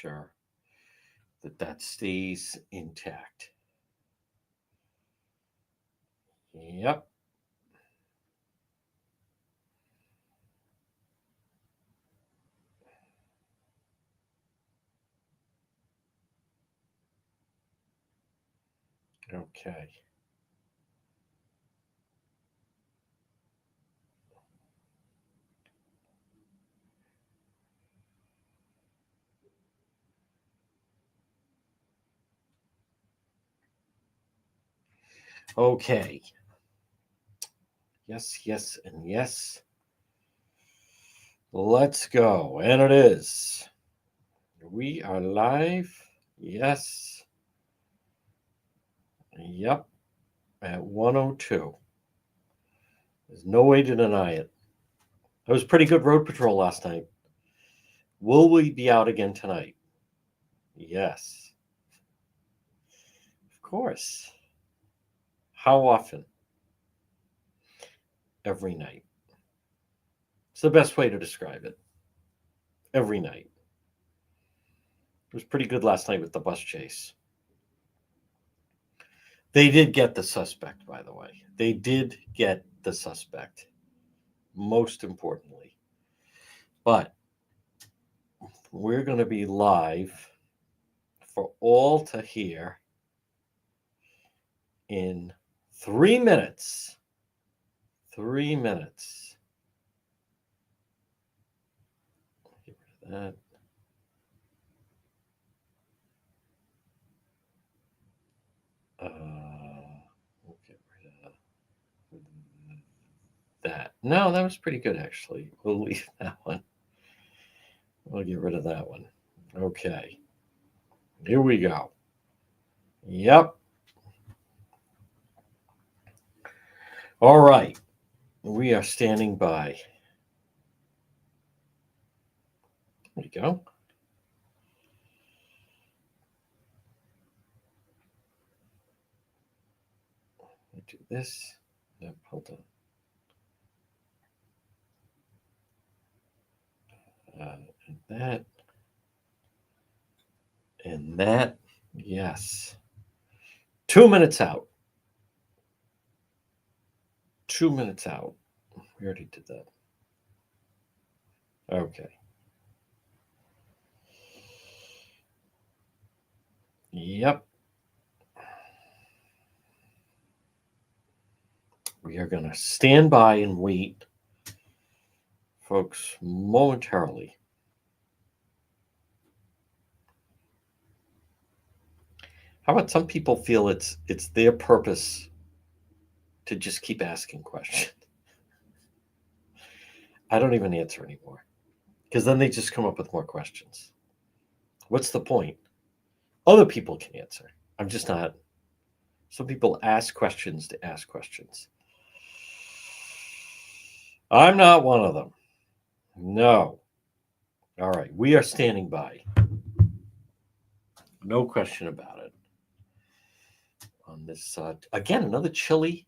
sure that that stays intact. Yep. Okay. Okay. Yes, yes, and yes. Let's go. And it is. We are live. Yes. Yep. At 102. There's no way to deny it. It was pretty good road patrol last night. Will we be out again tonight? Yes. Of course. How often? Every night. It's the best way to describe it. Every night. It was pretty good last night with the bus chase. They did get the suspect, by the way. They did get the suspect, most importantly. But we're going to be live for all to hear in 3 minutes. 3 minutes. Get rid of that. We'll get rid of that. No, that was pretty good, actually. We'll leave that one. We'll get rid of that one. Okay. Here we go. Yep. All right. We are standing by. There we go. Let me do this. No, hold on. And that. And that. Yes. 2 minutes out. 2 minutes out. We already did that. Okay. Yep. We are going to stand by and wait, folks, momentarily. How about some people feel it's their purpose to just keep asking questions? I don't even answer anymore because then they just come up with more questions. What's the point? Other people can answer. I'm just not. Some people ask questions to ask questions. I'm not one of them. No. All right. We are standing by. No question about it. On this, again, another chilly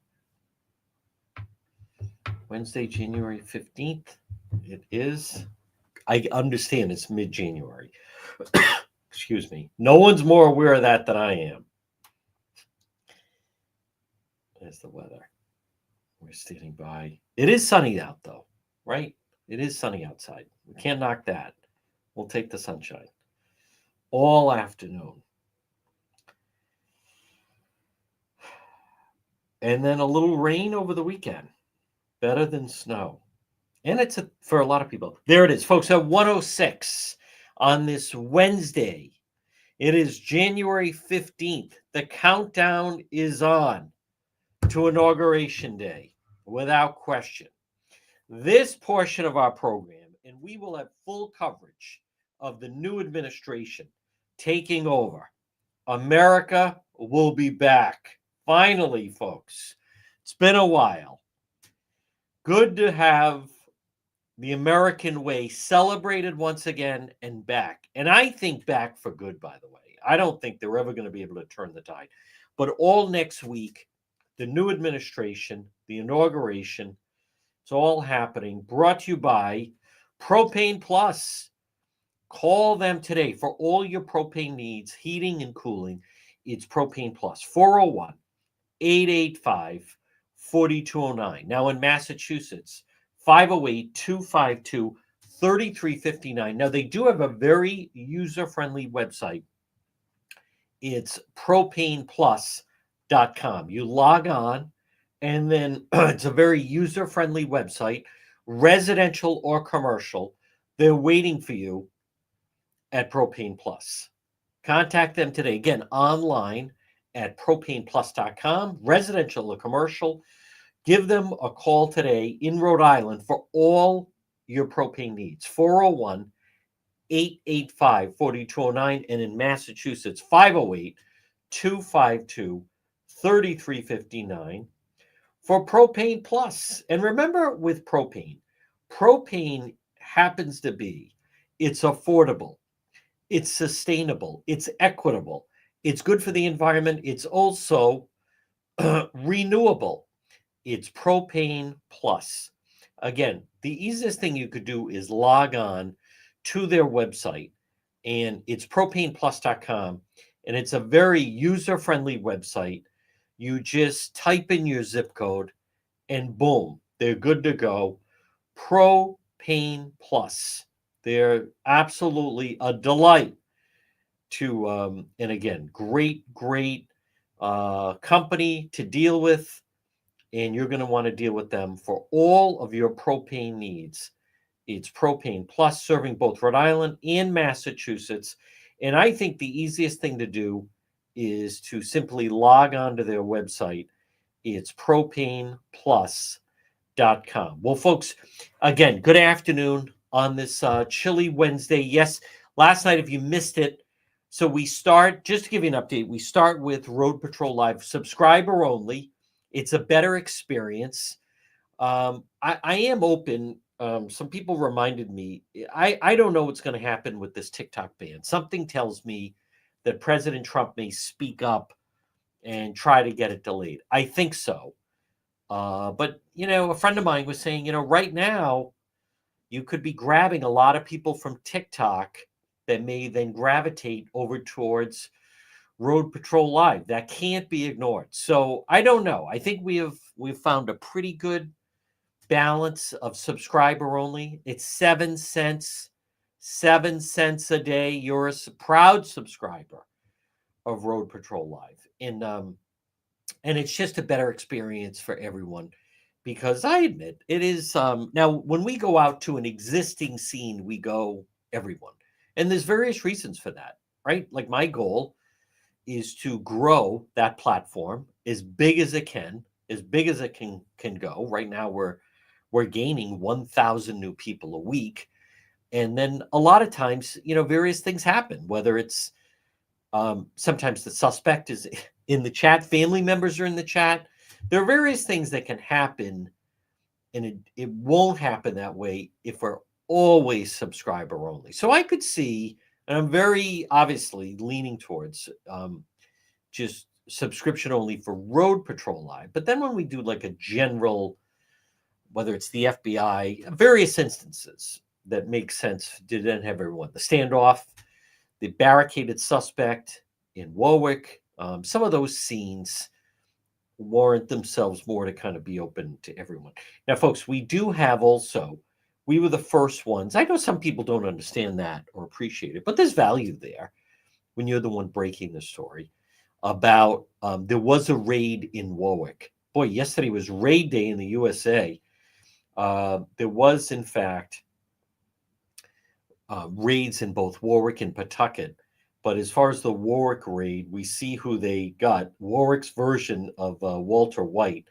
Wednesday, January 15th. It is. I understand it's mid-January. Excuse me. No one's more aware of that than I am. There's the weather. We're standing by. It is sunny out, though, right? It is sunny outside. We can't knock that. We'll take the sunshine all afternoon. And then a little rain over the weekend. Better than snow. And it's for a lot of people. There it is, folks, at 106 on this Wednesday. It is January 15th. The countdown is on to Inauguration Day, without question. This portion of our program, and we will have full coverage of the new administration taking over. America will be back. Finally, folks. It's been a while. Good to have the American way celebrated once again and back. And I think back for good, by the way. I don't think they're ever going to be able to turn the tide. But all next week, the new administration, the inauguration, it's all happening. Brought to you by Propane Plus. Call them today for all your propane needs, heating and cooling. It's Propane Plus, 401 885 4209. Now in Massachusetts, 508 252 3359. Now they do have a very user friendly website. It's propaneplus.com. You log on, and then it's a very user friendly website, residential or commercial. They're waiting for you at Propane Plus. Contact them today. Again, online at propaneplus.com, residential or commercial. Give them a call today in Rhode Island for all your propane needs. 401 885 4209. And in Massachusetts, 508 252 3359 for Propane Plus. And remember, with propane happens to be, it's affordable, it's sustainable, it's equitable, it's good for the environment, it's also renewable. It's Propane Plus. Again, the easiest thing you could do is log on to their website, and it's propaneplus.com, and it's a very user-friendly website. You just type in your zip code, and boom, they're good to go. Propane Plus. They're absolutely a delight to, and again, great company to deal with, and you're going to want to deal with them for all of your propane needs. It's Propane Plus, serving both Rhode Island and Massachusetts. And I think the easiest thing to do is to simply log on to their website. It's propaneplus.com. Well, folks, again, good afternoon on this chilly Wednesday. Yes, last night, if you missed it, so we start, just to give you an update, we start with Road Patrol Live, subscriber only. It's a better experience. I am open. Some people reminded me, I don't know what's going to happen with this TikTok ban. Something tells me that President Trump may speak up and try to get it delayed. I think so. But, a friend of mine was saying, right now, you could be grabbing a lot of people from TikTok that may then gravitate over towards Road Patrol Live. That can't be ignored. So I don't know. I think we've found a pretty good balance of subscriber only. It's 7 cents, 7 cents a day. You're a proud subscriber of Road Patrol Live, and it's just a better experience for everyone. Because I admit it is. Now, when we go out to an existing scene, we go everyone, and there's various reasons for that, right? Like my goal is to grow that platform as big as it can, as big as it can go. Right now, we're gaining 1,000 new people a week, and then a lot of times, various things happen. Whether it's sometimes the suspect is in the chat, family members are in the chat. There are various things that can happen, and it won't happen that way if we're always subscriber only. So I could see, and I'm very obviously leaning towards just subscription only for Road Patrol Live. But then when we do like a general, whether it's the FBI, various instances that make sense to then have everyone. The standoff, the barricaded suspect in Warwick, some of those scenes warrant themselves more to kind of be open to everyone. Now, folks, we do have also, we were the first ones. I know some people don't understand that or appreciate it, but there's value there when you're the one breaking the story about there was a raid in Warwick. Boy, yesterday was raid day in the USA. There was, in fact, raids in both Warwick and Pawtucket. But as far as the Warwick raid, we see who they got. Warwick's version of Walter White.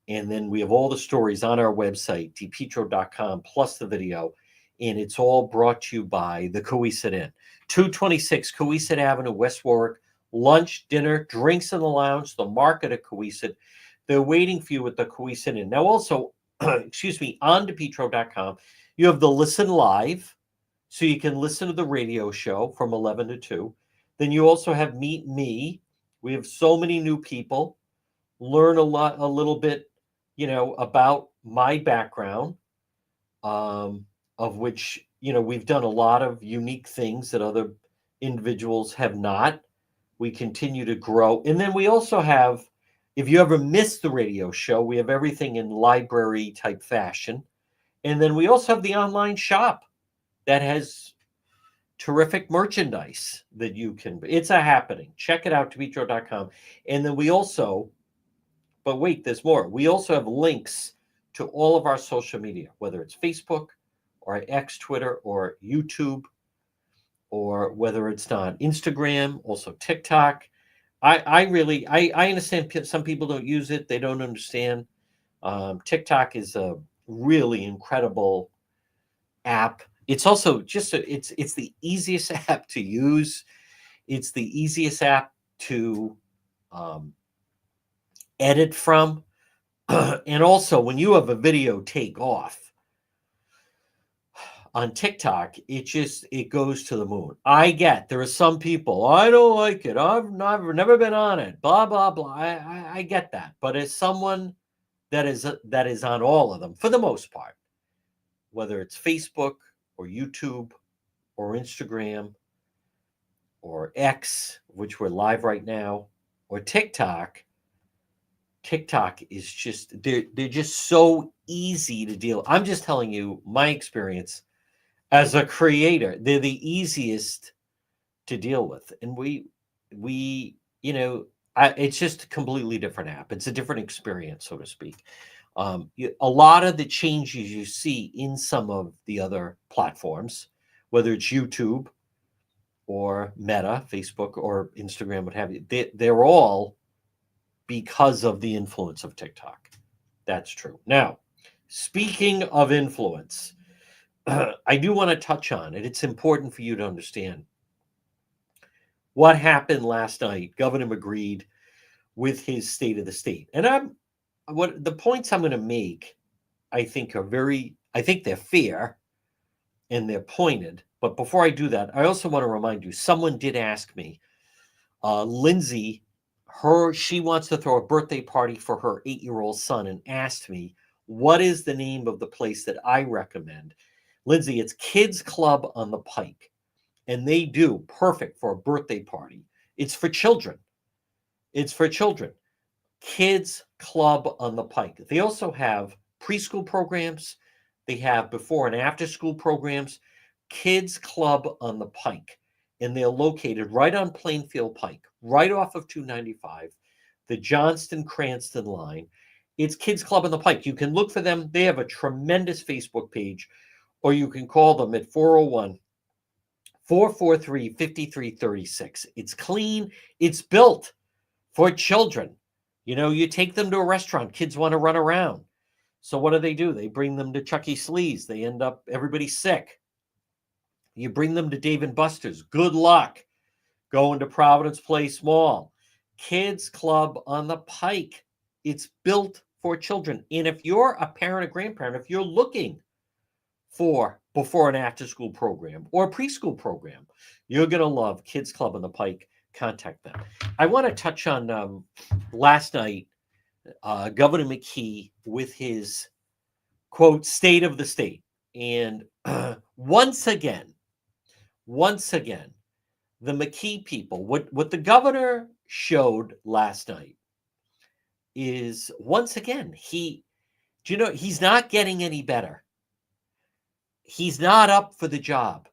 And then we have all the stories on our website, dpetro.com, plus the video. And it's all brought to you by the Coesit Inn. 226 Coesit Avenue, West Warwick. Lunch, dinner, drinks in the lounge, the market at Coesit. They're waiting for you at the Coesit Inn. Now also, excuse me, on dpetro.com, you have the Listen Live. So you can listen to the radio show from 11 to 2. Then you also have Meet Me. We have so many new people. Learn a little bit, about my background, of which we've done a lot of unique things that other individuals have not. We continue to grow. And then we also have, if you ever missed the radio show, we have everything in library type fashion. And then we also have the online shop that has terrific merchandise that it's a happening. Check it out, DeMitro.com. And then we also, but wait, there's more. We also have links to all of our social media, whether it's Facebook or X, Twitter, or YouTube, or whether it's on Instagram, also TikTok. I understand some people don't use it. They don't understand. TikTok is a really incredible app. It's also it's the easiest app to use. It's the easiest app to um, edit from. And also, when you have a video take off on TikTok, it goes to the moon. There are some people, I don't like it. I've never been on it. Blah blah blah. I get that, but as someone that is on all of them for the most part, whether it's Facebook or YouTube or Instagram or X, which we're live right now, or TikTok. TikTok is they're just so easy to deal. I'm just telling you my experience as a creator. They're the easiest to deal with. And it's just a completely different app. It's a different experience, so to speak. A lot of the changes you see in some of the other platforms, whether it's YouTube or Meta, Facebook or Instagram, what have you, they're all because of the influence of TikTok. That's true. Now, speaking of influence, I do want to touch on it. It's important for you to understand what happened last night. Governor Mckee with his State of the State. And what the points I'm going to make, I think they're fair and they're pointed. But before I do that, I also want to remind you, someone did ask me, Lindsay, she wants to throw a birthday party for her 8-year-old son and asked me, what is the name of the place that I recommend? Lindsay, it's Kids Club on the Pike. And they do perfect for a birthday party. It's for children. It's for children. Kids Club on the Pike. They also have preschool programs. They have before and after school programs. Kids Club on the Pike. And they're located right on Plainfield Pike, right off of 295, the Johnston-Cranston line. It's Kids Club on the Pike. You can look for them. They have a tremendous Facebook page, or you can call them at 401-443-5336. It's clean. It's built for children. You take them to a restaurant. Kids want to run around. So what do? They bring them to Chuck E. Cheese. They end up, everybody's sick. You bring them to Dave & Buster's. Good luck going to Providence Place Mall. Kids Club on the Pike. It's built for children. And if you're a parent or grandparent, if you're looking for before and after school program or preschool program, you're going to love Kids Club on the Pike. Contact them. I want to touch on last night, Governor Mckee with his, quote, State of the State. And once again, the Mckee people, what the governor showed last night is, once again, he's not getting any better. He's not up for the job.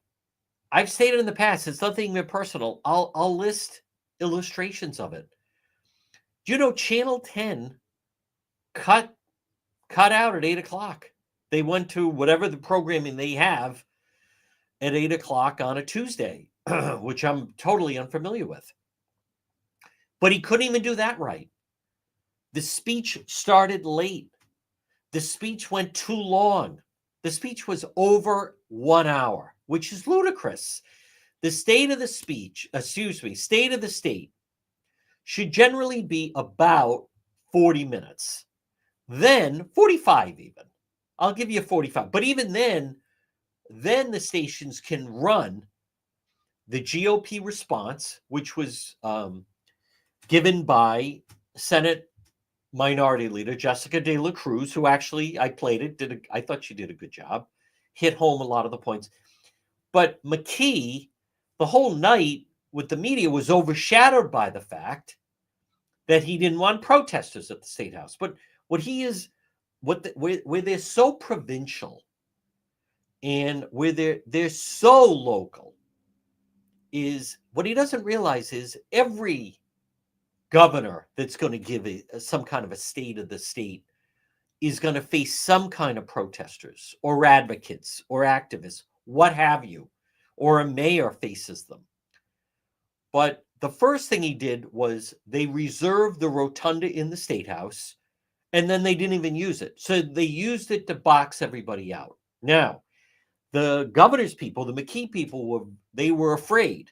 I've stated in the past, it's nothing personal. I'll list illustrations of it. Channel 10 cut out at 8:00. They went to whatever the programming they have at 8:00 on a Tuesday, which I'm totally unfamiliar with. But he couldn't even do that right. The speech started late. The speech went too long. The speech was over 1 hour, which is ludicrous. The State of the State should generally be about 40 minutes. Then 45 even. I'll give you 45. But even then the stations can run the GOP response, which was given by Senate Minority Leader Jessica De La Cruz, who actually, I played it, I thought she did a good job, hit home a lot of the points. But Mckee, the whole night with the media was overshadowed by the fact that he didn't want protesters at the State House. But what he is, where they're so provincial and where they're so local, is what he doesn't realize is every governor that's going to give some kind of a state of the state is going to face some kind of protesters or advocates or activists, what have you, or a mayor faces them. But the first thing he did was they reserved the rotunda in the State House, and then they didn't even use it. So they used it to box everybody out. Now, the governor's people, the Mckee people, they were afraid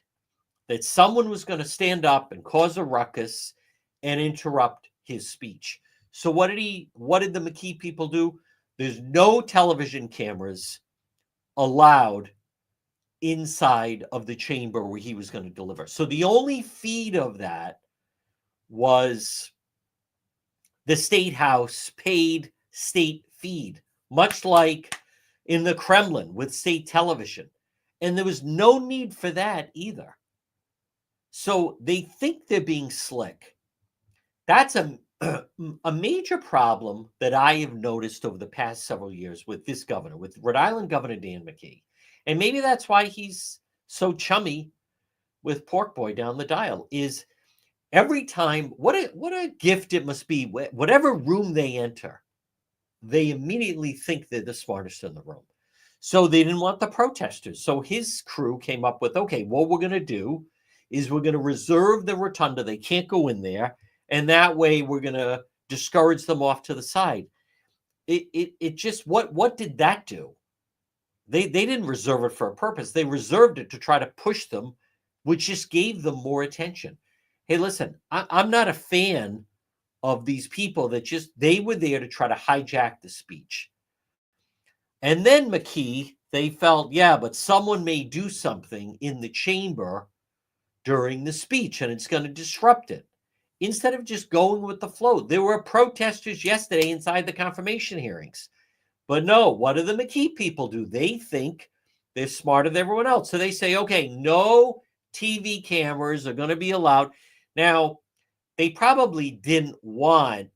that someone was going to stand up and cause a ruckus and interrupt his speech. So what did the Mckee people do? There's no television cameras allowed inside of the chamber where he was going to deliver. So the only feed of that was the State House paid state feed, much like in the Kremlin with state television. And there was no need for that either. So they think they're being slick. That's a major problem that I have noticed over the past several years with this governor, with Rhode Island Governor Dan Mckee. And maybe that's why he's so chummy with Pork Boy down the dial, is every time, what a gift it must be. Whatever room they enter, they immediately think they're the smartest in the room. So they didn't want the protesters. So his crew came up with, okay, what we're going to do is we're going to reserve the rotunda. They can't go in there. And that way we're going to discourage them off to the side. It just, what did that do? They didn't reserve it for a purpose. They reserved it to try to push them, which just gave them more attention. Hey, listen, I'm not a fan of these people that they were there to try to hijack the speech. And then Mckee, they felt, yeah, but someone may do something in the chamber during the speech and it's going to disrupt it. Instead of just going with the flow. There were protesters yesterday inside the confirmation hearings. But no, what do the Mckee people do? They think they're smarter than everyone else. So they say, okay, no TV cameras are going to be allowed. Now, they probably didn't want,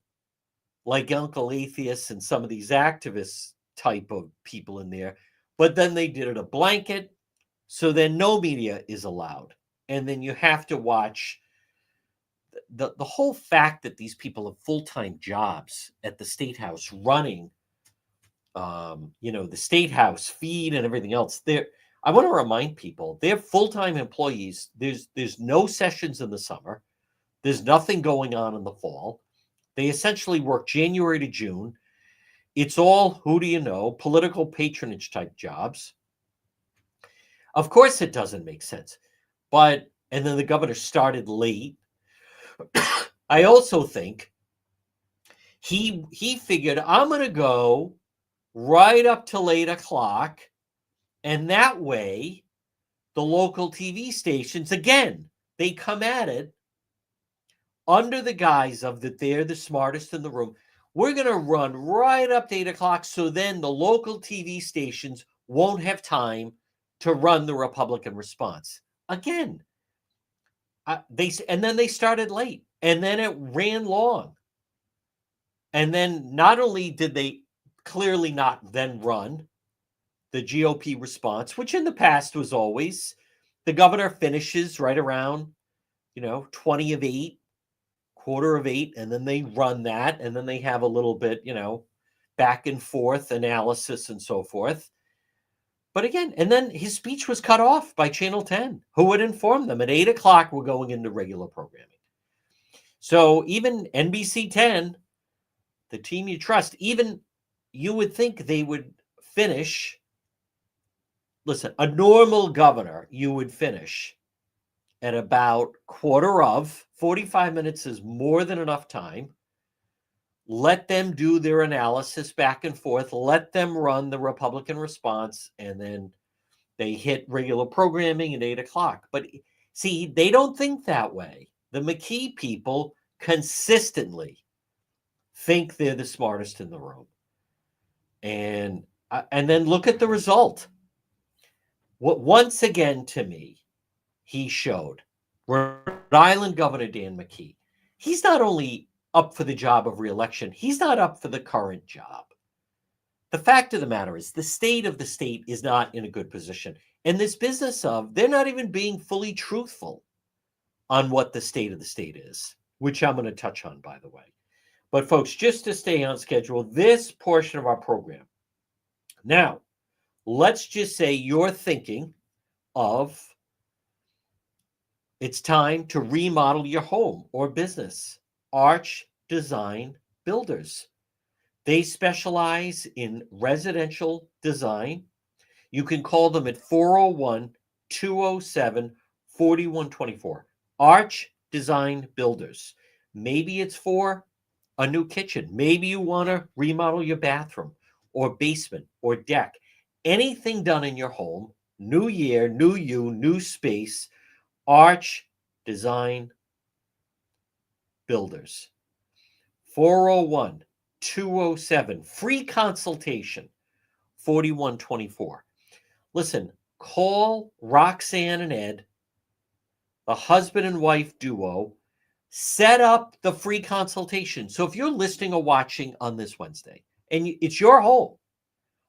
like Uncle Atheist and some of these activists type of people in there, but then they did it a blanket. So then no media is allowed. And then you have to watch the whole fact that these people have full-time jobs at the State House running, the State House feed and everything else. I want to remind people, they're full-time employees. There's no sessions in the summer. There's nothing going on in the fall. They essentially work January to June. It's all, who do you know, political patronage type jobs. Of course, it doesn't make sense. And then the governor started late. I also think he figured, I'm going to go right up till 8 o'clock. And that way, the local TV stations, again, they come at it under the guise of that they're the smartest in the room. We're going to run right up to 8 o'clock. So then the local TV stations won't have time to run the Republican response. Again, and then they started late, and then it ran long. And then not only did they clearly not then run the GOP response, which in the past was always the governor finishes right around, 20 of 8, quarter of 8, and then they run that, and then they have a little bit, back and forth analysis and so forth. But again, and then his speech was cut off by Channel 10, who would inform them at 8 o'clock we're going into regular programming. So even NBC 10, the team you trust, even you would think they would finish. Listen, a normal governor, you would finish at about 45 minutes is more than enough time. Let them do their analysis back and forth. Let them run the Republican response, and then they hit regular programming at 8 o'clock. But see, they don't think that way. The Mckee people consistently think they're the smartest in the room. And then look at the result. Once again, to me, he showed Rhode Island Governor Dan McKee. He's not only up for the job of reelection, he's not up for the current job. The fact of the matter is, the state is not in a good position. And this business of they're not even being fully truthful on what the state of the state is, which I'm going to touch on, by the way. But, folks, just to stay on schedule, this portion of our program. Now, let's just say you're thinking of it's time to remodel your home or business. Arch Design Builders. They specialize in residential design. You can call them at 401 207 4124. Arch Design Builders. Maybe it's for a new kitchen. Maybe you want to remodel your bathroom or basement or deck. Anything done in your home, new year, new you, new space, Arch Design Builders. 401 207, free consultation, 4124. Listen, call Roxanne and Ed, the husband and wife duo, set up the free consultation. So if you're listening or watching on this Wednesday and it's your home,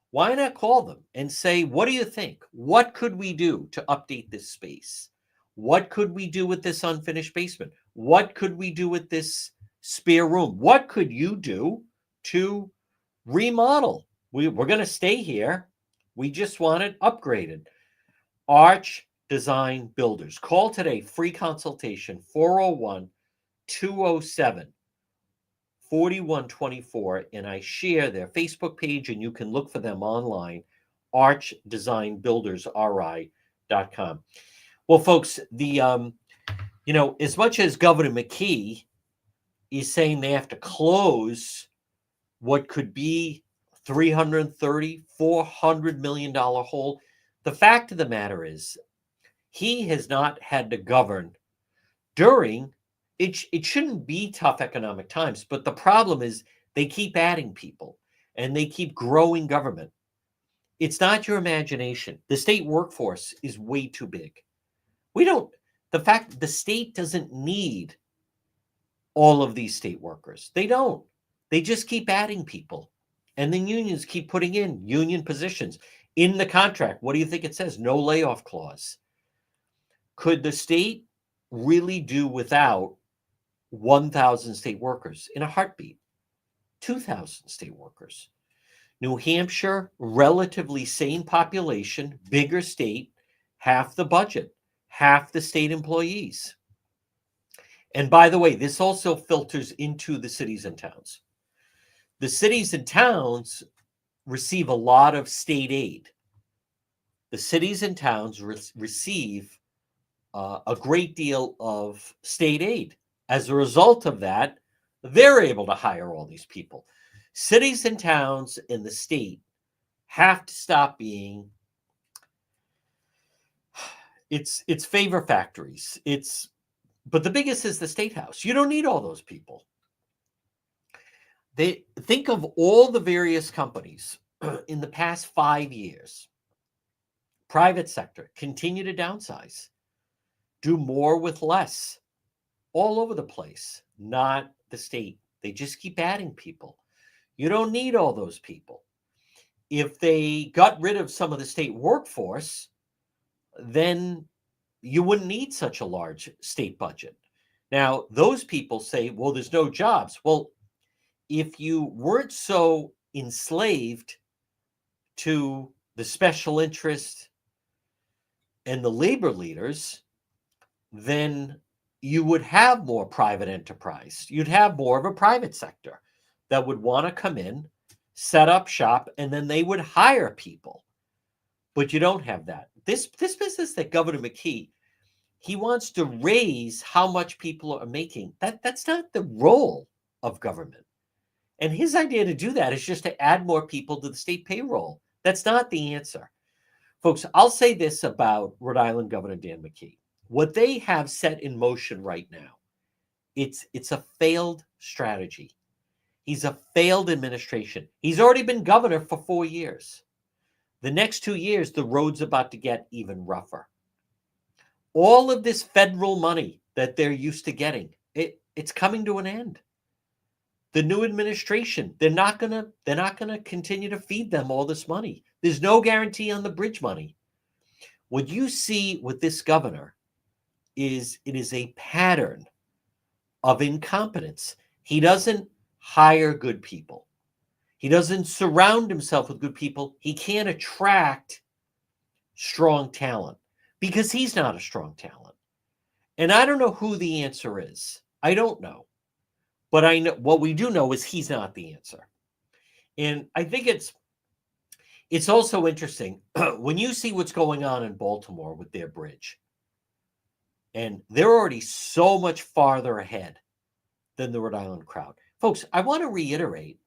why not call them and say, what do you think? What could we do to update this space? What could we do with this unfinished basement? What could we do with this spare room? What could you do to remodel? We're going to stay here. We just want it upgraded. Arch Design Builders. Call today, free consultation, 401 207 4124. And I share their Facebook page, and you can look for them online, archdesignbuildersri.com. Well, folks, as much as Governor McKee is saying they have to close what could be $330, $400 million hole, the fact of the matter is he has not had to govern during it shouldn't be tough economic times, but the problem is they keep adding people and they keep growing government. It's not your imagination. The state workforce is way too big. The state doesn't need all of these state workers. They don't. They just keep adding people. And then unions keep putting in union positions. In the contract, what do you think it says? No layoff clause. Could the state really do without 1,000 state workers in a heartbeat? 2,000 state workers. New Hampshire, relatively same population, bigger state, half the budget, half the state employees. And by the way, this also filters into the cities and towns. The cities and towns receive a lot of state aid. The cities and towns receive a great deal of state aid. As a result of that, they're able to hire all these people. Cities and towns in the state have to stop being it's favor factories. But the biggest is the state house. You don't need all those people. They think of all the various companies in the past 5 years. Private sector continue to downsize, do more with less, all over the place. Not the state. They just keep adding people. You don't need all those people. If they got rid of some of the state workforce, then you wouldn't need such a large state budget. Now, those people say, well, there's no jobs. Well, if you weren't so enslaved to the special interest and the labor leaders, then you would have more private enterprise. You'd have more of a private sector that would want to come in, set up shop, and then they would hire people. But you don't have that. This business that Governor McKee, he wants to raise how much people are making. That's not the role of government. And his idea to do that is just to add more people to the state payroll. That's not the answer. Folks, I'll say this about Rhode Island Governor Dan McKee. What they have set in motion right now, it's a failed strategy. He's a failed administration. He's already been governor for 4 years. The next 2 years, the road's about to get even rougher. All of this federal money that they're used to getting, it's coming to an end. The new administration, they're not gonna continue to feed them all this money. There's no guarantee on the bridge money. What you see with this governor is it is a pattern of incompetence. He doesn't hire good people. He doesn't surround himself with good people. He can't attract strong talent because he's not a strong talent. And I don't know who the answer is. I don't know. But I know what we do know is he's not the answer. And I think it's also interesting when you see what's going on in Baltimore with their bridge. And they're already so much farther ahead than the Rhode Island crowd. Folks, I want to reiterate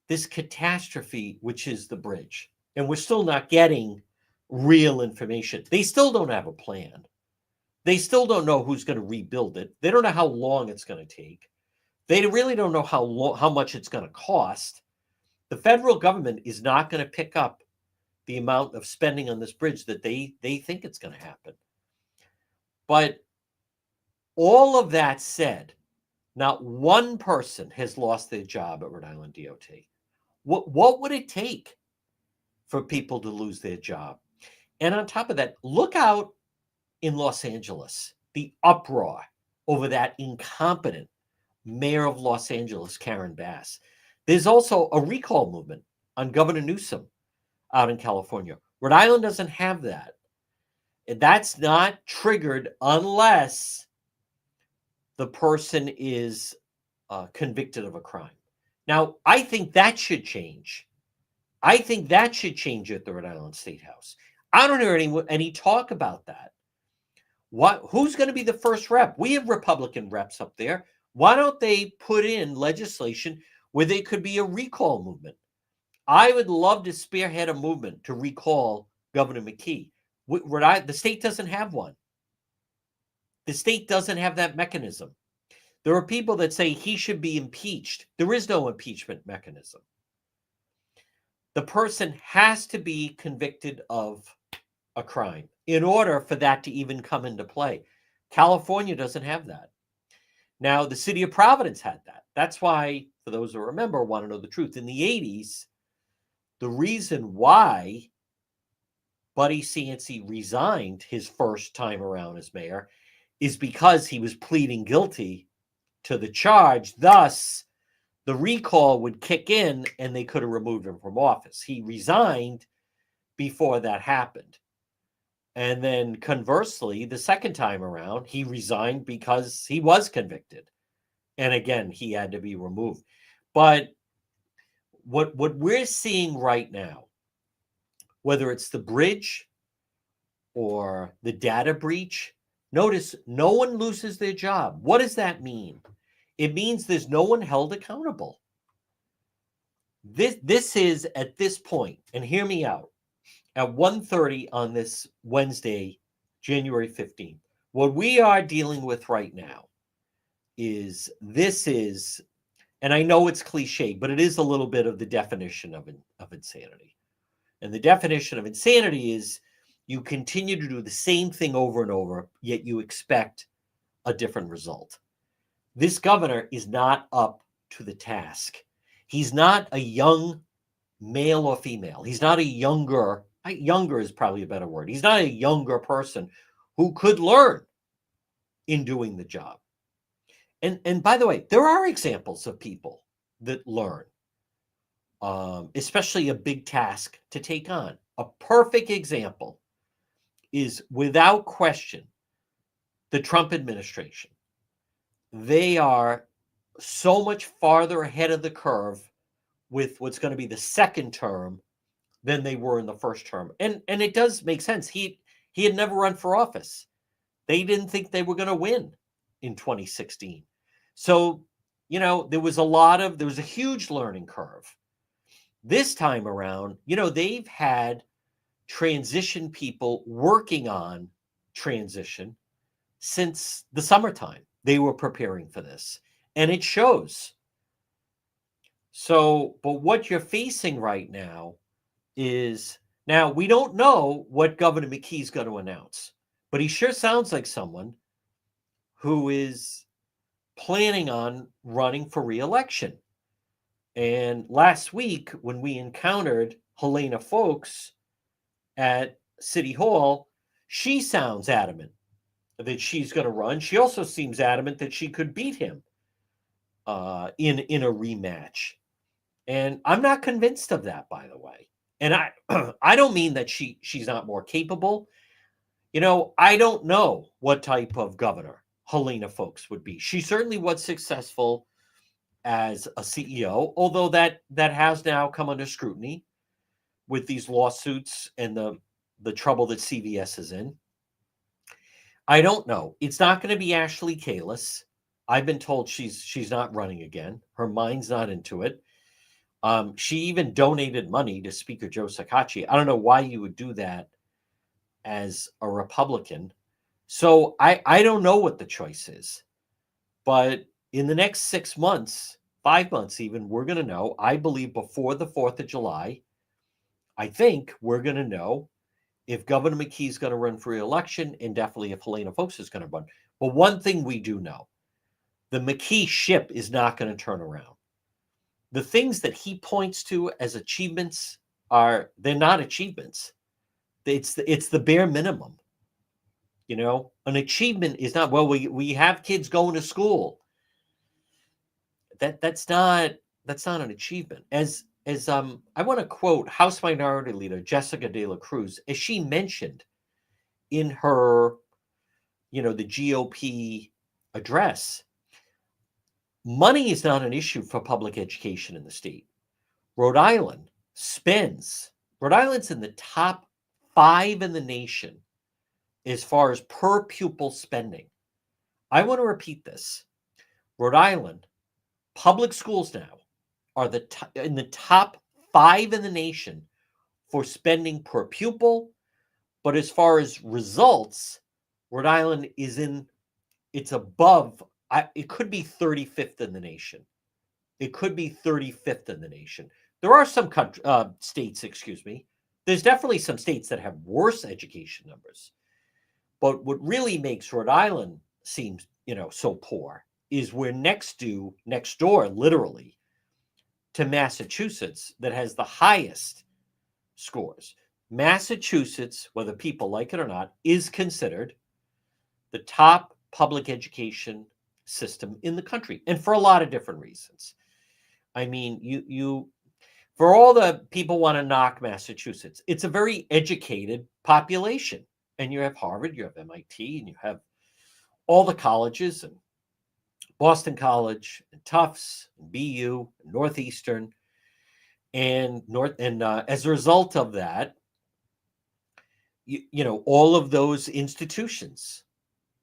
this catastrophe, which is the bridge. And we're still not getting real information. They still don't have a plan. They still don't know who's going to rebuild it. They don't know how long it's going to take. They really don't know how much it's going to cost. The federal government is not going to pick up the amount of spending on this bridge that they think it's going to happen. But all of that said, not one person has lost their job at Rhode Island DOT. What would it take for people to lose their job? And on top of that, look out in Los Angeles, the uproar over that incompetent mayor of Los Angeles, Karen Bass. There's also a recall movement on Governor Newsom out in California. Rhode Island doesn't have that. And that's not triggered unless the person is convicted of a crime. Now, I think that should change. I think that should change at the Rhode Island State House. I don't hear any talk about that. Who's going to be the first rep? We have Republican reps up there. Why don't they put in legislation where there could be a recall movement? I would love to spearhead a movement to recall Governor Mckee. The state doesn't have one. The state doesn't have that mechanism. There are people that say he should be impeached. There is no impeachment mechanism. The person has to be convicted of a crime in order for that to even come into play. California doesn't have that. Now, the city of Providence had that. That's why, for those who remember, want to know the truth, in the 80s, the reason why Buddy Cianci resigned his first time around as mayor is because he was pleading guilty to the charge. Thus, the recall would kick in and they could have removed him from office. He resigned before that happened. And then conversely, the second time around, he resigned because he was convicted. And again, he had to be removed. But what we're seeing right now, whether it's the bridge or the data breach, notice no one loses their job. What does that mean? It means there's no one held accountable. This is at this point, and hear me out, at 1:30 on this Wednesday, January 15th, what we are dealing with right now is, and I know it's cliche, but it is a little bit of the definition of insanity. And the definition of insanity is you continue to do the same thing over and over, yet you expect a different result. This governor is not up to the task. He's not a young male or female. He's not a younger is probably a better word. He's not a younger person who could learn in doing the job. And by the way, there are examples of people that learn, especially a big task to take on. A perfect example is, without question, the Trump administration. They are so much farther ahead of the curve with what's going to be the second term than they were in the first term. And it does make sense. He had never run for office. They didn't think they were going to win in 2016. So, there was a huge learning curve. This time around, they've had transition people working on transition since the summertime. They were preparing for this, and it shows. So, but what you're facing right now is Now, we don't know what Governor McKee is going to announce, but he sure sounds like someone who is planning on running for reelection. And last week, when we encountered Helena Folks at City Hall, she sounds adamant that she's going to run. She also seems adamant that she could beat him in a rematch. And I'm not convinced of that, by the way. And I I don't mean that she's not more capable. I don't know what type of governor Helena Folks would be. She certainly was successful as a CEO, although that has now come under scrutiny with these lawsuits and the trouble that CVS is in. I don't know. It's not going to be Ashley Kalis. I've been told she's not running again. Her mind's not into it. She even donated money to Speaker Joe Sakachi. I don't know why you would do that as a Republican. So I don't know what the choice is. But in the next 6 months, 5 months even, we're going to know. I believe before the 4th of July, I think we're going to know if Governor McKee is going to run for re-election and definitely if Helena Folks is going to run. But one thing we do know, the McKee ship is not going to turn around. The things that he points to as achievements they're not achievements. It's the bare minimum. An achievement is not, well, we have kids going to school. That's not an achievement. As I want to quote House Minority Leader Jessica De La Cruz, as she mentioned in her, the GOP address, money is not an issue for public education in the state. Rhode Island's in the top 5 in the nation as far as per pupil spending. I want to repeat this. Rhode Island public schools now are in the top 5 in the nation for spending per pupil. But as far as results, Rhode Island it's above, it could be 35th in the nation. It could be 35th in the nation. There are some states, there's definitely some states that have worse education numbers. But what really makes Rhode Island seem, so poor is we're next door, literally, to Massachusetts that has the highest scores. Massachusetts, whether people like it or not, is considered the top public education system in the country, and for a lot of different reasons. I mean, you for all the people want to knock Massachusetts, it's a very educated population. And you have Harvard, you have MIT, and you have all the colleges, and Boston College, and Tufts, and BU, and Northeastern, and as a result of that, all of those institutions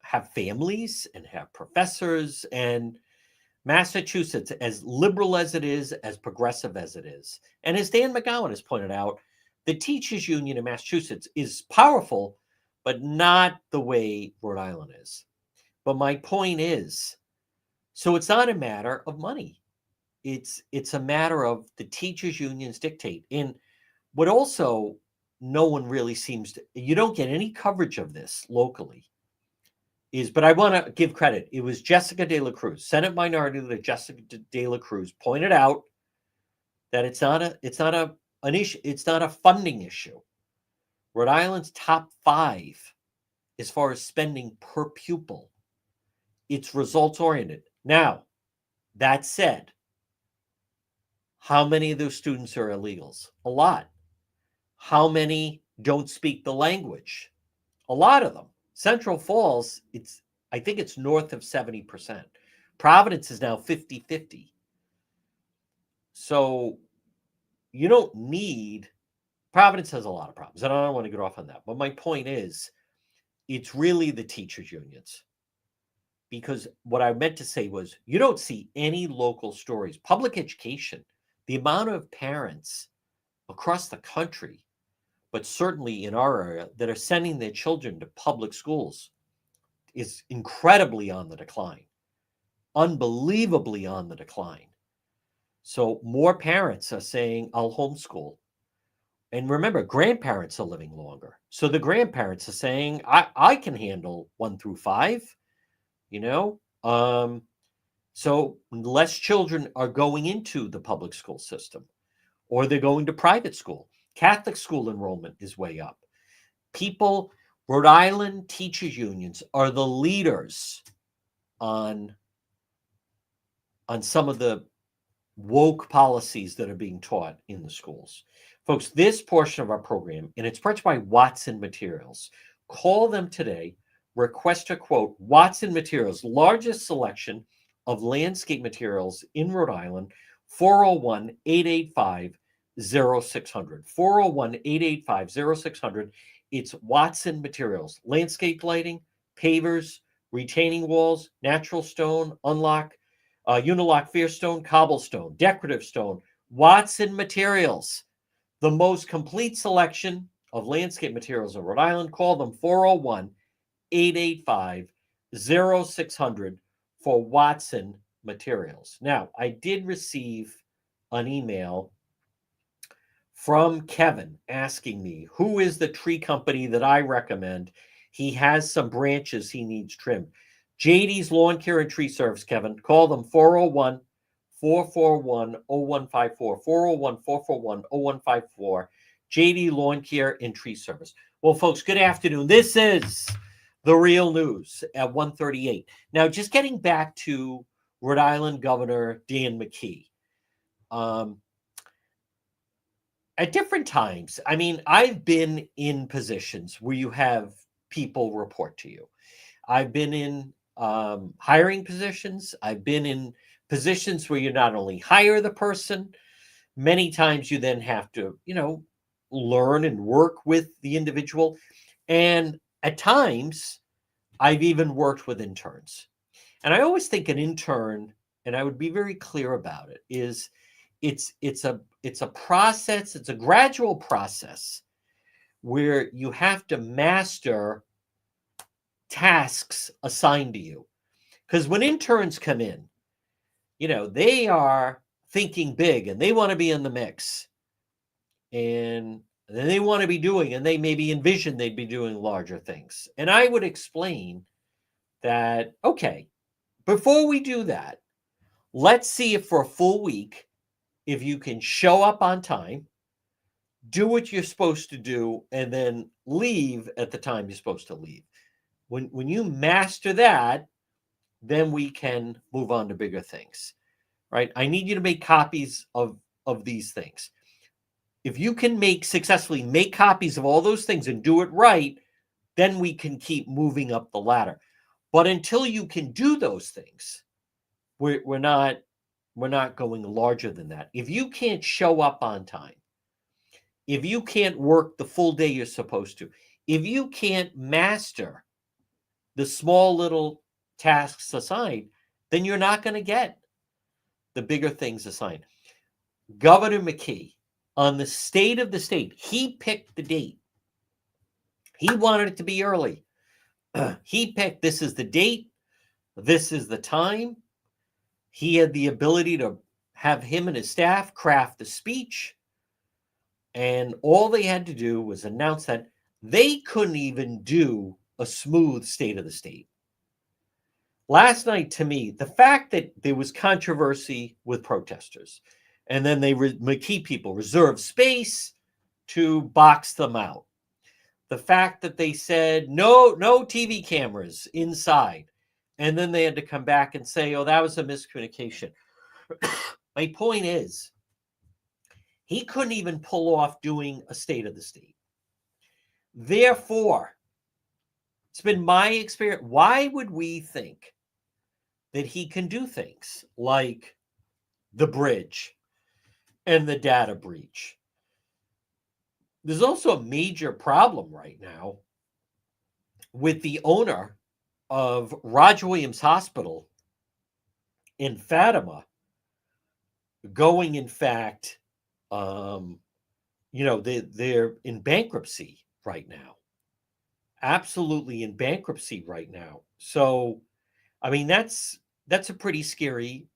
have families and have professors, and Massachusetts, as liberal as it is, as progressive as it is, and as Dan McGowan has pointed out, the teachers union in Massachusetts is powerful, but not the way Rhode Island is. But my point is, so it's not a matter of money. It's a matter of the teachers unions dictate. And what also no one really you don't get any coverage of this locally, but I want to give credit. It was Jessica De La Cruz, Senate Minority Leader Jessica De La Cruz, pointed out that it's not an issue. It's not a funding issue. Rhode Island's top 5 as far as spending per pupil. It's results oriented. Now, that said, how many of those students are illegals? A lot. How many don't speak the language? A lot of them. Central Falls, I think it's north of 70%. Providence is now 50-50. So you don't need, Providence has a lot of problems, and I don't want to get off on that. But my point is, it's really the teachers' unions. Because what I meant to say was, you don't see any local stories. Public education, the amount of parents across the country, but certainly in our area, that are sending their children to public schools is incredibly on the decline, unbelievably on the decline. So more parents are saying, I'll homeschool, And remember, grandparents are living longer. So the grandparents are saying, I can handle 1 through 5, you know? So less children are going into the public school system, or they're going to private school. Catholic school enrollment is way up. People, Rhode Island teachers unions are the leaders on some of the woke policies that are being taught in the schools. Folks, this portion of our program, and it's brought by Watson Materials. Call them today, request a quote. Watson Materials, largest selection of landscape materials in Rhode Island, 401 885 0600. 401 885 0600. It's Watson Materials, landscape lighting, pavers, retaining walls, natural stone, unlock, unilock fairstone, cobblestone, decorative stone, Watson Materials, the most complete selection of landscape materials in Rhode Island. Call them 401 885 0600 for Watson Materials. Now, I did receive an email from Kevin asking me who is the tree company that I recommend. He has some branches he needs trimmed. JD's Lawn Care and Tree Service, Kevin. Call them 401 441 0154. 401 441 0154. JD Lawn Care and Tree Service. Well, folks, good afternoon. This is the real news at 1:38. Now, just getting back to Rhode Island Governor Dan Mckee. At different times, I mean, I've been in positions where you have people report to you. I've been in hiring positions. I've been in positions where you not only hire the person, many times you then have to, learn and work with the individual. And at times, I've even worked with interns. And I always think an intern, and I would be very clear about it, is it's a process, it's a gradual process where you have to master tasks assigned to you. Because when interns come in, they are thinking big and they want to be in the mix. And then they want to be doing, and they maybe envision they'd be doing larger things. And I would explain that, okay, before we do that, let's see if for a full week, if you can show up on time, do what you're supposed to do, and then leave at the time you're supposed to leave. When you master that, then we can move on to bigger things, right? I need you to make copies of these things. If you can successfully make copies of all those things and do it right, then we can keep moving up the ladder. But until you can do those things, we're not going larger than that. If you can't show up on time, if you can't work the full day you're supposed to, if you can't master the small little tasks assigned, then you're not going to get the bigger things assigned. Governor Mckee, on the state of the state, he picked the date. He wanted it to be early. He picked, this is the date, this is the time. He had the ability to have him and his staff craft the speech. And all they had to do was announce that. They couldn't even do a smooth state of the state. Last night, to me, the fact that there was controversy with protesters, and then Mckee people reserved space to box them out. The fact that they said no TV cameras inside, and then they had to come back and say, oh, that was a miscommunication. My point is, he couldn't even pull off doing a state of the state. Therefore, it's been my experience. Why would we think that he can do things like the bridge and the data breach? There's also a major problem right now with the owner of Roger Williams Hospital in Fatima going, in fact, they're in bankruptcy right now. Absolutely in bankruptcy right now. So, I mean, that's a pretty scary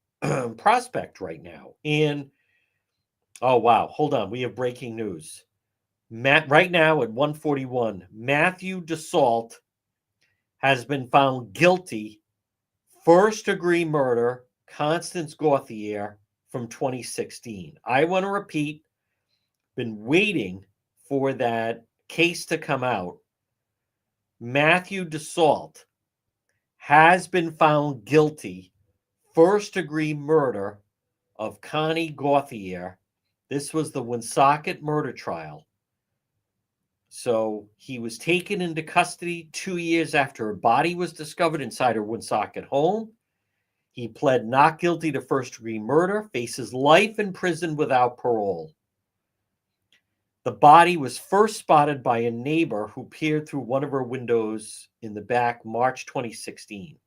prospect right now. And, oh, wow, hold on. We have breaking news. Right now at 141, Matthew DeSalt has been found guilty, first-degree murder, Constance Gauthier from 2016. I want to repeat, been waiting for that case to come out. Matthew DeSalt has been found guilty, first-degree murder of Connie Gauthier. This was the Woonsocket murder trial. So he was taken into custody 2 years after her body was discovered inside her Woonsocket home. He pled not guilty to first-degree murder, faces life in prison without parole. The body was first spotted by a neighbor who peered through one of her windows in the back March 2016.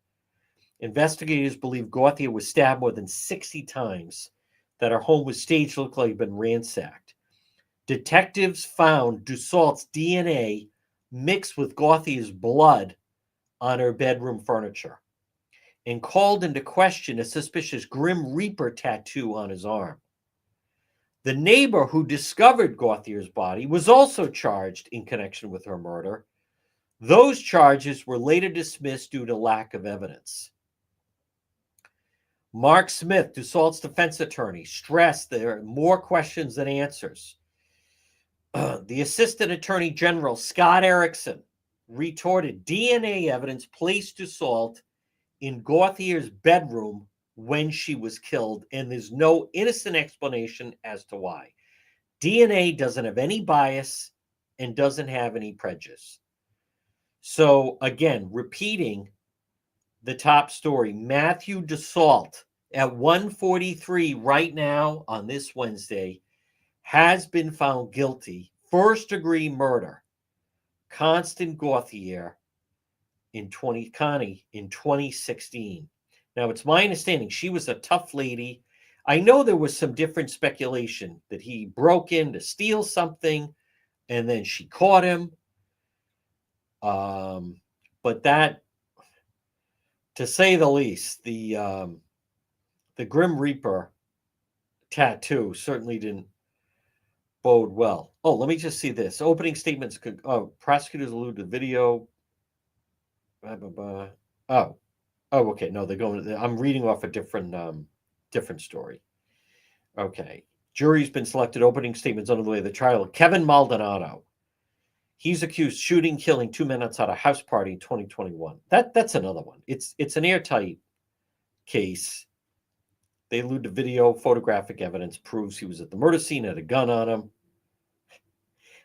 Investigators believe Gauthier was stabbed more than 60 times, that her home was staged to look like it had been ransacked. Detectives found DeSalt's DNA mixed with Gauthier's blood on her bedroom furniture and called into question a suspicious Grim Reaper tattoo on his arm. The neighbor who discovered Gauthier's body was also charged in connection with her murder. Those charges were later dismissed due to lack of evidence. Mark Smith, DeSalt's defense attorney, stressed there are more questions than answers. The Assistant Attorney General, Scott Erickson, retorted DNA evidence placed DeSalt in Gauthier's bedroom when she was killed, and there's no innocent explanation as to why. DNA doesn't have any bias and doesn't have any prejudice. So, again, repeating the top story, Matthew DeSalt at 1:43 right now on this Wednesday has been found guilty, first-degree murder, Constance Gauthier in 2016. Now, it's my understanding she was a tough lady. I know there was some different speculation that he broke in to steal something and then she caught him. But that, to say the least, the Grim Reaper tattoo certainly didn't bode well. Oh, let me just see this. Opening statements. Prosecutors allude to video. Oh, okay. No, they're going. I'm reading off a different story. Okay. Jury's been selected. Opening statements on the way of the trial. Kevin Maldonado. He's accused shooting, killing 2 men outside a house party in 2021. That's another one. It's an airtight case. They allude to video. Photographic evidence proves he was at the murder scene, had a gun on him.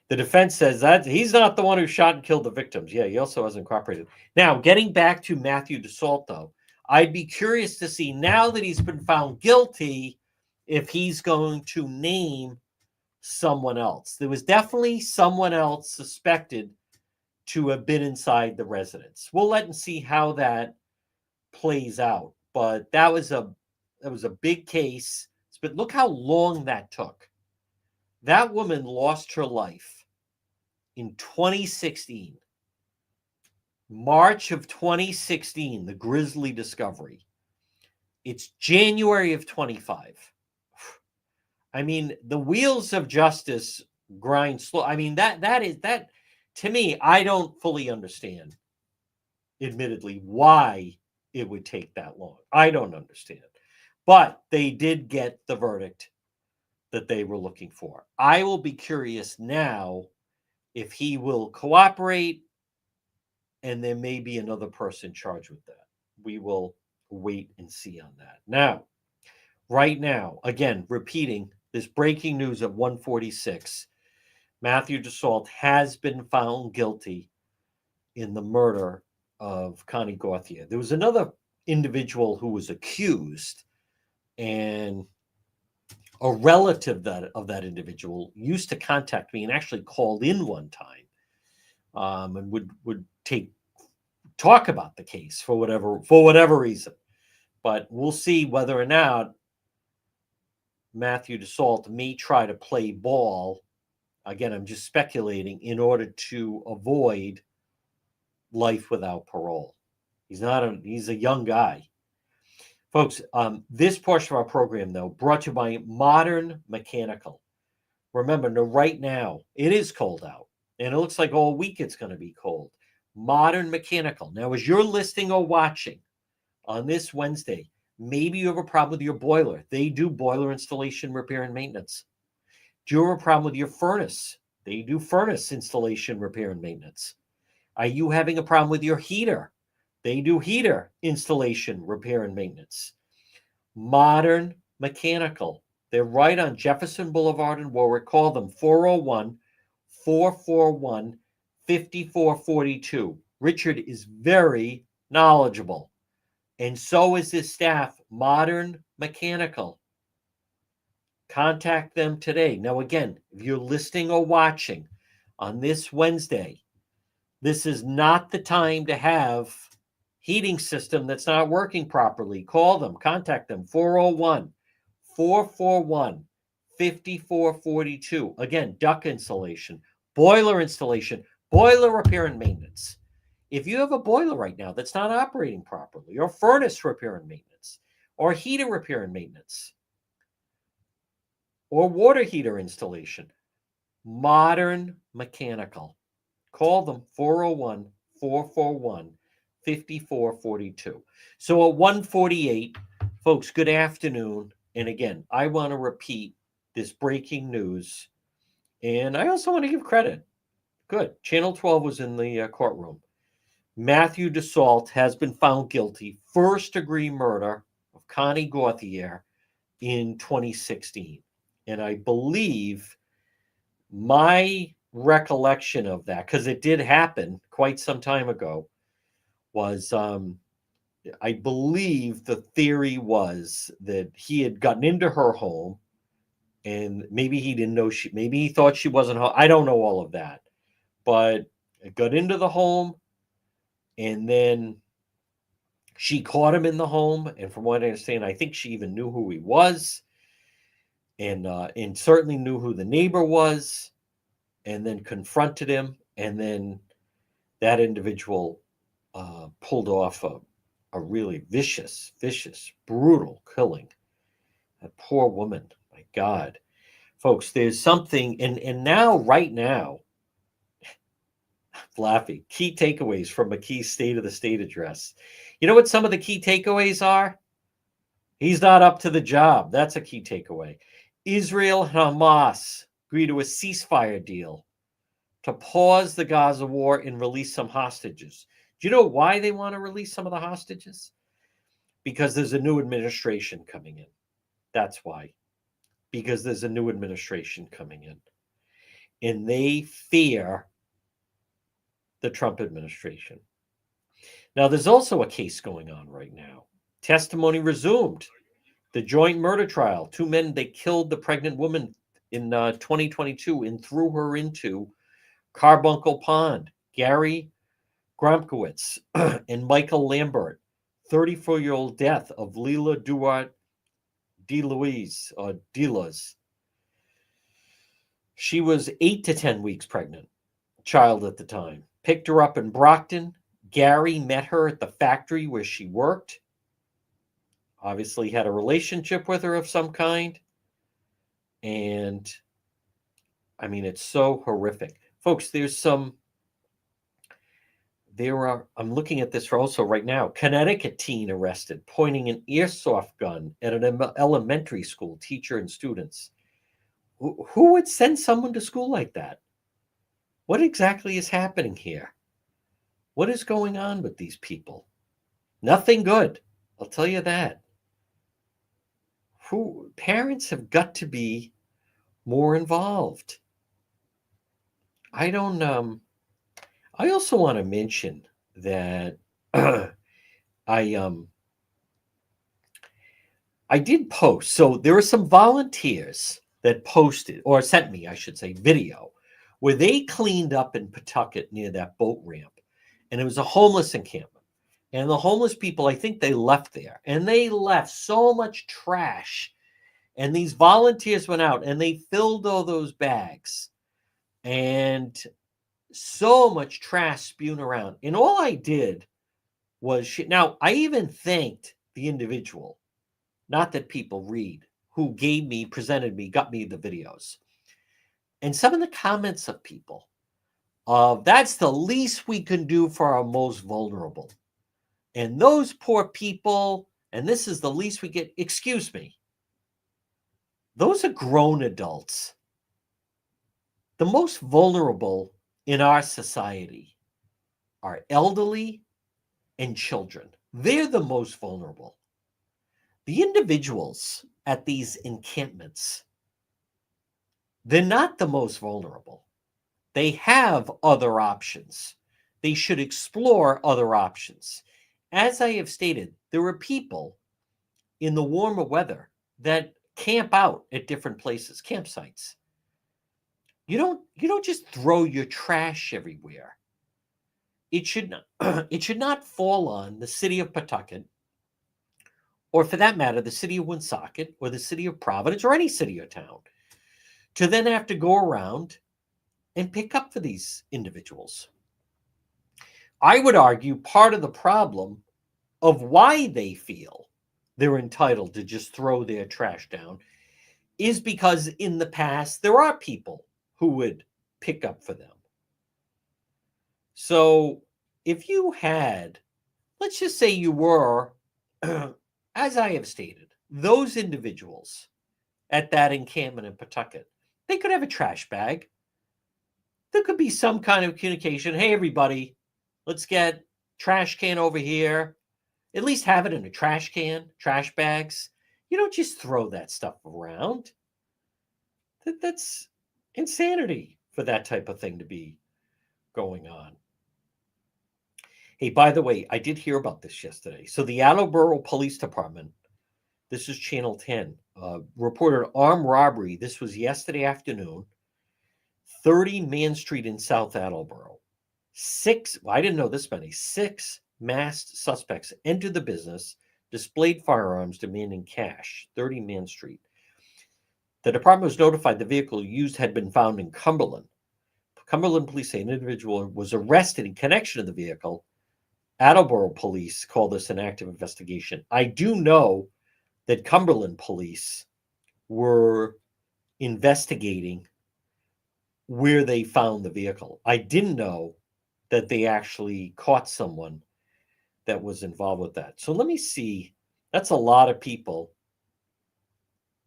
The defense says that he's not the one who shot and killed the victims. Yeah, he also hasn't cooperated. Now, getting back to Matthew DeSalt, though, I'd be curious to see, now that he's been found guilty, if he's going to name someone else. There was definitely someone else suspected to have been inside the residence. We'll let and see how that plays out. But that was a big case. But look how long that took. That woman lost her life in 2016. March of 2016, the grisly discovery. It's January of 25. I mean, the wheels of justice grind slow. I mean, that to me, I don't fully understand, admittedly, why it would take that long. I don't understand. But they did get the verdict that they were looking for. I will be curious now if he will cooperate, and there may be another person charged with that. We will wait and see on that. Now, right now, again, repeating this breaking news at 1:46, Matthew DeSalt has been found guilty in the murder of Connie Gauthier. There was another individual who was accused, and a relative of that individual used to contact me and actually called in one time, and would talk about the case for whatever reason. But we'll see whether or not Matthew DeSalt may try to play ball. Again, I'm just speculating, in order to avoid life without parole. He's a young guy. Folks, this portion of our program, though, brought to you by Modern Mechanical. Remember, no, right now, it is cold out. And it looks like all week it's going to be cold. Modern Mechanical. Now, as you're listening or watching on this Wednesday, maybe you have a problem with your boiler. They do boiler installation, repair, and maintenance. Do you have a problem with your furnace? They do furnace installation, repair, and maintenance. Are you having a problem with your heater? They do heater installation, repair, and maintenance. Modern Mechanical. They're right on Jefferson Boulevard in Warwick. Call them 401 441 5442. Richard is very knowledgeable, and so is his staff. Modern Mechanical. Contact them today. Now, again, if you're listening or watching on this Wednesday, this is not the time to have heating system that's not working properly. Call them, contact them, 401 441 5442. Again, duct insulation, boiler installation, boiler repair and maintenance. If you have a boiler right now that's not operating properly, or furnace repair and maintenance, or heater repair and maintenance, or water heater installation, Modern Mechanical. Call them 401 441 5442. So at 1:48, folks, good afternoon. And again, I want to repeat this breaking news. And I also want to give credit. Good. Channel 12 was in the courtroom. Matthew DeSalt has been found guilty, first-degree murder of Connie Gauthier in 2016. And I believe my recollection of that, because it did happen quite some time ago, was I believe the theory was that he had gotten into her home and maybe he didn't know maybe he thought she wasn't home. I don't know all of that, but it got into the home and then she caught him in the home. And from what I understand, I think she even knew who he was and certainly knew who the neighbor was, and then confronted him, and then that individual pulled off a really vicious, brutal killing. That poor woman, my God. Folks, there's something, and now, right now, laughing, key takeaways from Mckee's State of the State address. You know what some of the key takeaways are? He's not up to the job. That's a key takeaway. Israel and Hamas agree to a ceasefire deal to pause the Gaza war and release some hostages. Do you know why they want to release some of the hostages? Because there's a new administration coming in. That's why. Because there's a new administration coming in. And they fear the Trump administration. Now, there's also a case going on right now. Testimony resumed. The joint murder trial. 2 men, they killed the pregnant woman in 2022 and threw her into Carbuncle Pond. Gary Gromkowitz and Michael Lambert. 34-year-old death of Leila Duarte DeLuz. She was 8 to 10 weeks pregnant, child at the time. Picked her up in Brockton. Gary met her at the factory where she worked. Obviously had a relationship with her of some kind. And I mean, it's so horrific. Folks, I'm looking at this also right now. Connecticut teen arrested, pointing an airsoft gun at an elementary school teacher and students. Who would send someone to school like that? What exactly is happening here? What is going on with these people? Nothing good. I'll tell you that. Parents have got to be more involved. I also want to mention that I did post. So there were some volunteers that posted, or sent me, I should say, video where they cleaned up in Pawtucket near that boat ramp. And it was a homeless encampment. And the homeless people, I think they left there. And they left so much trash. And these volunteers went out and they filled all those bags. And so much trash spewing around. And all I did was, now I even thanked the individual, not that people read, who got me the videos. And some of the comments of people of that's the least we can do for our most vulnerable. And those poor people, and this is the least we get. Excuse me. Those are grown adults. The most vulnerable in our society are elderly and children. They're the most vulnerable. The individuals at these encampments, they're not the most vulnerable. They have other options. They should explore other options. As I have stated, there are people in the warmer weather that camp out at different places, campsites. You don't just throw your trash everywhere. It should not it should not fall on the city of Pawtucket, or for that matter, the city of Woonsocket or the city of Providence or any city or town, to then have to go around and pick up for these individuals. I would argue part of the problem of why they feel they're entitled to just throw their trash down is because in the past there are people who would pick up for them. So if you had, let's just say you were, as I have stated, those individuals at that encampment in Pawtucket, they could have a trash bag. There could be some kind of communication. Hey, everybody, let's get trash can over here. At least have it in a trash can, trash bags. You don't just throw that stuff around. That's insanity for that type of thing to be going on. Hey, by the way, I did hear about this yesterday. So the Attleboro Police Department, this is Channel 10, reported armed robbery. This was yesterday afternoon, 30 Man Street in South Attleboro. I didn't know this many, 6 masked suspects entered the business, displayed firearms, demanding cash, 30 Man Street. The department was notified the vehicle used had been found in Cumberland. Cumberland police say an individual was arrested in connection to the vehicle. Attleboro police call this an active investigation. I do know that Cumberland police were investigating where they found the vehicle. I didn't know that they actually caught someone that was involved with that. So let me see. That's a lot of people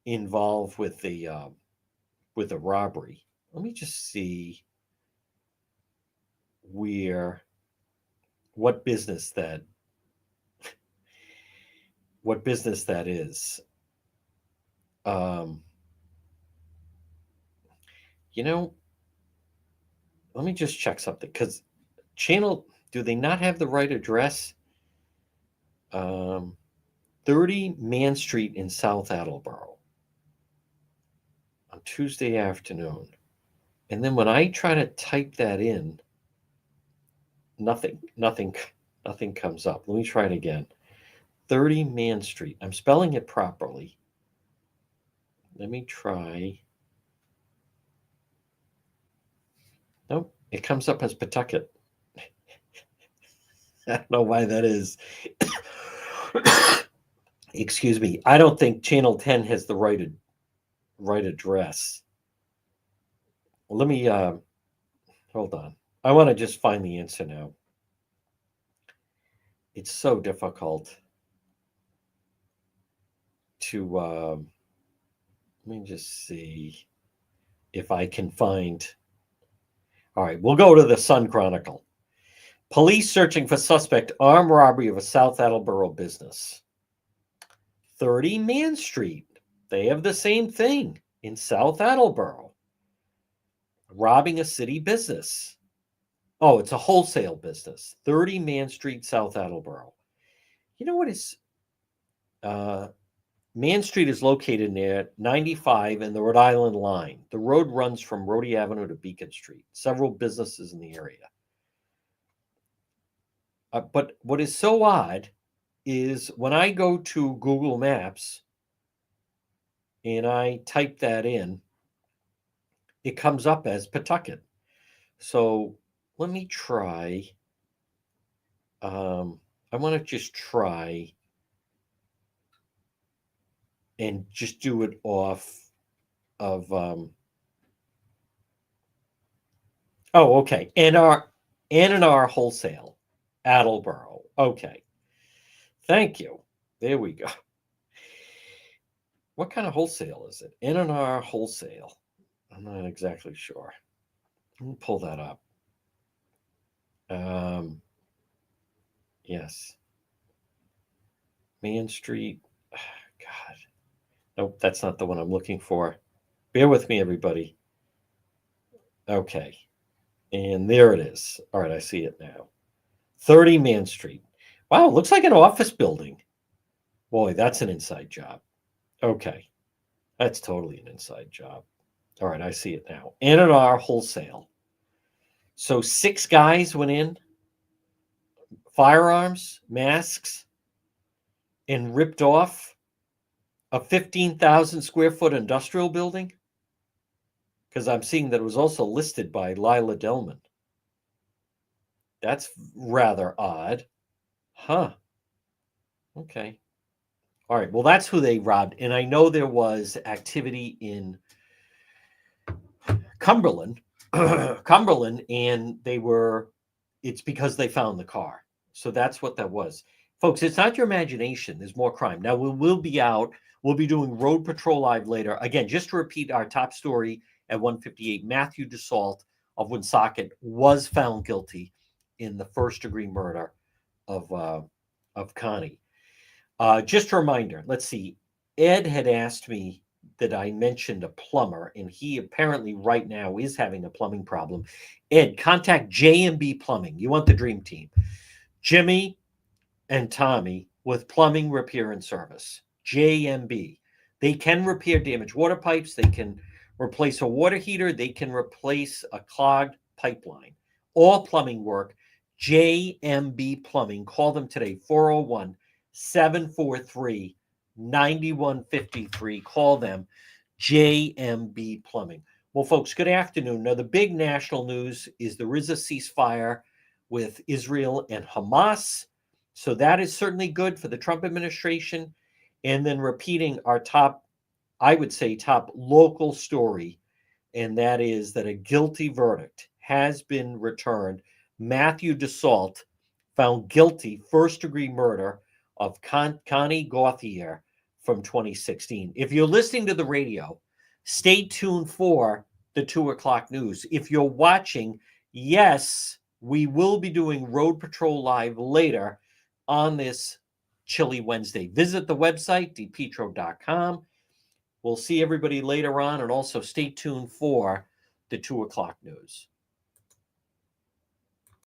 involved with the robbery. Let me just see what business that is. You know, let me just check something because do they not have the right address? 30 Man Street in South Attleboro on Tuesday afternoon. And then when I try to type that in, nothing comes up. Let me try it again. 30 Man Street. I'm spelling it properly. Let me try. Nope, it comes up as Pawtucket. I don't know why that is. Excuse me. I don't think Channel 10 has the right address. Let me hold on. I want to just find the answer now. It's so difficult to let me just see if I can find. All right, we'll go to the Sun Chronicle. Police searching for suspect armed robbery of a South Attleboro business. 30 Man Street. They have the same thing in South Attleboro. Robbing a city business. Oh, it's a wholesale business. 30 Man Street, South Attleboro. You know what is Man Street is located near 95 and the Rhode Island line. The road runs from Rhodey Avenue to Beacon Street. Several businesses in the area. But what is so odd is when I go to Google Maps and I type that in, it comes up as Pawtucket. So let me try. I want to just try and just do it off of Oh, okay. N&R Wholesale, Attleboro. Okay. Thank you. There we go. What kind of wholesale is it? N&R Wholesale. I'm not exactly sure. Let me pull that up. Yes. Main Street. God. Nope, that's not the one I'm looking for. Bear with me, everybody. Okay. And there it is. All right, I see it now. 30 Main Street. Wow, looks like an office building. Boy, that's an inside job. Okay. That's totally an inside job. All right, I see it now. N&R Wholesale. So 6 guys went in, firearms, masks, and ripped off a 15,000 square foot industrial building? Because I'm seeing that it was also listed by Lila Delman. That's rather odd. Huh. Okay. All right. Well, that's who they robbed. And I know there was activity in Cumberland, Cumberland, and it's because they found the car. So that's what that was. Folks, it's not your imagination. There's more crime. Now, we'll be out. We'll be doing Road Patrol Live later. Again, just to repeat our top story at 1:58, Matthew DeSalt of Woonsocket was found guilty in the first-degree murder of Connie. Just a reminder, let's see. Ed had asked me that I mentioned a plumber, and he apparently right now is having a plumbing problem. Ed, contact J&B Plumbing. You want the dream team. Jimmy and Tommy with plumbing repair and service. J&B. They can repair damaged water pipes. They can replace a water heater. They can replace a clogged pipeline. All plumbing work. J&B Plumbing. Call them today, 401 743 9153. Call them, JMB Plumbing. Well, folks, good afternoon. Now, the big national news is there is a ceasefire with Israel and Hamas. So that is certainly good for the Trump administration. And then repeating our top, I would say, top local story, and that is that a guilty verdict has been returned. Matthew DeSalt found guilty first-degree murder of Connie Gauthier from 2016. If you're listening to the radio, stay tuned for the 2 o'clock news. If you're watching, yes, we will be doing Road Patrol Live later on this chilly Wednesday. Visit the website, depetro.com. We'll see everybody later on, and also stay tuned for the 2 o'clock news.